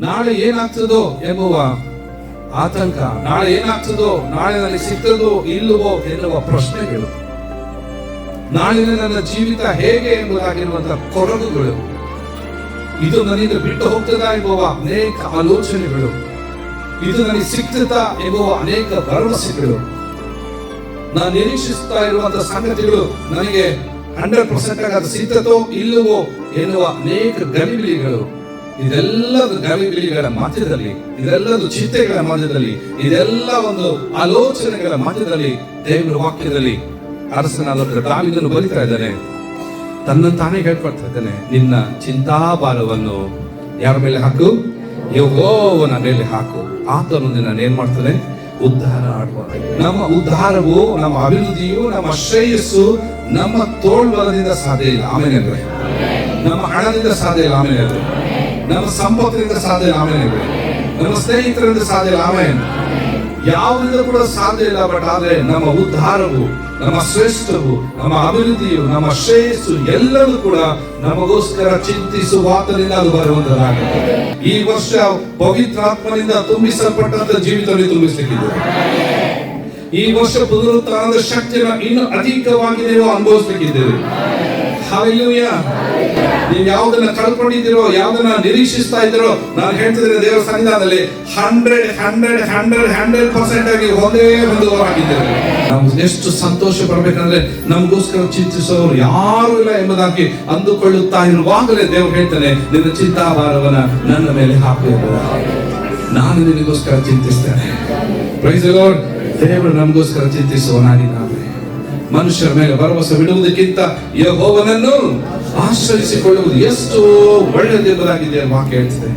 ನಾಳೆ ಏನಾಗ್ತದೋ ಎಂಬುವ ಆತಂಕ, ನಾಳೆ ಏನಾಗ್ತದೋ, ನಾಳೆ ನನಗೆ ಸಿಗ್ತದೋ ಇಲ್ಲವೋ ಎನ್ನುವ ಪ್ರಶ್ನೆಗಳು, ನಾಳಿನ ನನ್ನ ಜೀವಿತ ಹೇಗೆ ಎಂಬುದಾಗಿರುವಂತಹ ಕೊರಗುಗಳು, ಇದು ನನಗೆ ಬಿಟ್ಟು ಹೋಗ್ತದಾ ಎಂಬುವ ಅನೇಕ ಆಲೋಚನೆಗಳು, ಇದು ನನಗೆ ಸಿಗ್ತದಾ ಎಂಬುವ ಅನೇಕ ಭರವಸೆಗಳು, ನಾನು ನಿರೀಕ್ಷಿಸ್ತಾ ಇರುವಂತಹ ಸಂಗತಿಗಳು ನನಗೆ 100% ಆಗ ಸಿಗ್ತದೋ ಇಲ್ಲವೋ ಎನ್ನುವ ಅನೇಕ ಗಲಿಬಿಲಿಗಳು, ಇದೆಲ್ಲದ ಗಲಿಬಿಲಿಗಳ ಮಧ್ಯದಲ್ಲಿ, ಇದೆಲ್ಲದ ಚಿಂತೆಗಳ ಮಧ್ಯದಲ್ಲಿ, ಇದೆಲ್ಲ ಒಂದು ಆಲೋಚನೆಗಳ ಮಧ್ಯದಲ್ಲಿ ದೇವರ ವಾಕ್ಯದಲ್ಲಿ ಅರಸನಾದ ದಾವೀದನು ಬರೀತಾ ಇದ್ದಾನೆ, ತನ್ನ ತಾನೇ ಹೇಳ್ಕೊಳ್ತಾ ಇದ್ದಾನೆ, ನಿನ್ನ ಚಿಂತಾಭಾರವನ್ನು ಯಾರ ಮೇಲೆ ಹಾಕು? ಯೆಹೋವನ ಮೇಲೆ ಹಾಕು, ಆತನು ನಿನ್ನನ್ನು ಏನ್ ಮಾಡ್ತಾನೆ? ಉದ್ಧಾರ ಮಾಡುವ. ನಮ್ಮ ಉದ್ಧಾರವು, ನಮ್ಮ ಅಭಿವೃದ್ಧಿಯು, ನಮ್ಮ ಶ್ರೇಯಸ್ಸು ನಮ್ಮ ತೋಳ್ಬಲದಿಂದ ಸಾಧ್ಯ ಇಲ್ಲ. ಆಮೇಲೆ ನಮ್ಮ ಹಣದಿಂದ ಸಾಧ್ಯ ಇಲ್ಲ. ಆಮೇಲೆ ನಮ್ಮ ಸಂಪತ್ತಿನಿಂದ ಸಾಧ್ಯ ಇಲ್ಲ. ಆಮೇಲೆ ನಮ್ಮ ಸ್ನೇಹಿತರಿಂದ ಸಾಧ್ಯ ಇಲ್ಲ. ಆಮೇಲೆ ಯಾವುದರಿಂದ ಕೂಡ ಸಾಧ್ಯ ಇಲ್ಲ. ಬಟ್ ಆದ್ರೆ ನಮ್ಮ ಉದ್ಧಾರವು, ನಮ್ಮ ಶ್ರೇಷ್ಠವು, ನಮ್ಮ ಅಭಿವೃದ್ಧಿಯು, ನಮ್ಮ ಶ್ರೇಯಸ್ಸು ಎಲ್ಲವೂ ಕೂಡ ನಮಗೋಸ್ಕರ ಚಿಂತಿಸುವಾತನಿಂದ ಅದು ಬರುವಂತದ್ದಾಗಿದೆ. ಈ ವರ್ಷ ಪವಿತ್ರಾತ್ಮನಿಂದ ತುಂಬಿಸಲ್ಪಟ್ಟಂತ ಜೀವಿತವನ್ನು ತುಂಬಿಸಲಿಕ್ಕಿದೆ. ಈ ವರ್ಷ ಪುನರುತ್ಥಾನದ ಶಕ್ತಿಯನ್ನು ಇನ್ನೂ ಅಧಿಕವಾಗಿ ನೀವು ಅನುಭವಿಸಲಿಕ್ಕಿದ್ದೀರಿ. ಹಲ್ಲೆಲೂಯಾ. ನೀವು ಯಾವುದನ್ನ ಕಳ್ಕೊಂಡಿದ್ದೀರೋ, ಯಾವುದನ್ನ ನಿರೀಕ್ಷಿಸ್ತಾ ಇದ್ದೀರೋ, ನಾನು ಹೇಳ್ತಿದ್ರೆ ದೇವರ ಸನ್ನಿಧಾನದಲ್ಲಿ 100% ಆಗಿ ಒಂದೇ ಹೊಂದುವವರಾಗಿದ್ದೇವೆ. ನಾವು ಎಷ್ಟು ಸಂತೋಷ ಪಡಬೇಕಂದ್ರೆ ನಮಗೋಸ್ಕರ ಚಿಂತಿಸೋರು ಯಾರು ಇಲ್ಲ ಎಂಬುದಾಗಿ ಅಂದುಕೊಳ್ಳುತ್ತಾ ಇರುವಾಗಲೇ ದೇವರು ಹೇಳ್ತಾನೆ, ನಿನ್ನ ಚಿಂತಾಭಾರವನ್ನ ನನ್ನ ಮೇಲೆ ಹಾಕು, ನಾನು ನಿನಗೋಸ್ಕರ ಚಿಂತಿಸ್ತೇನೆ. Price the lord. ದೇವರು ನಮಗೋಸ್ಕರ ಚಿಂತಿಸುವನಾಗಿದ್ದಾನೆ. ಮನುಷ್ಯರ ಮೇಲೆ ಭರವಸೆ ಬಿಡುವುದಕ್ಕಿಂತ ಯೆಹೋವನನ್ನು ಆಶ್ರಯಿಸಿಕೊಳ್ಳುವುದು ಎಷ್ಟು ಒಳ್ಳೆಯದೆಂಬುದಾಗಿದೆ ವಾಕ್ಯ ಹೇಳ್ತದೆ.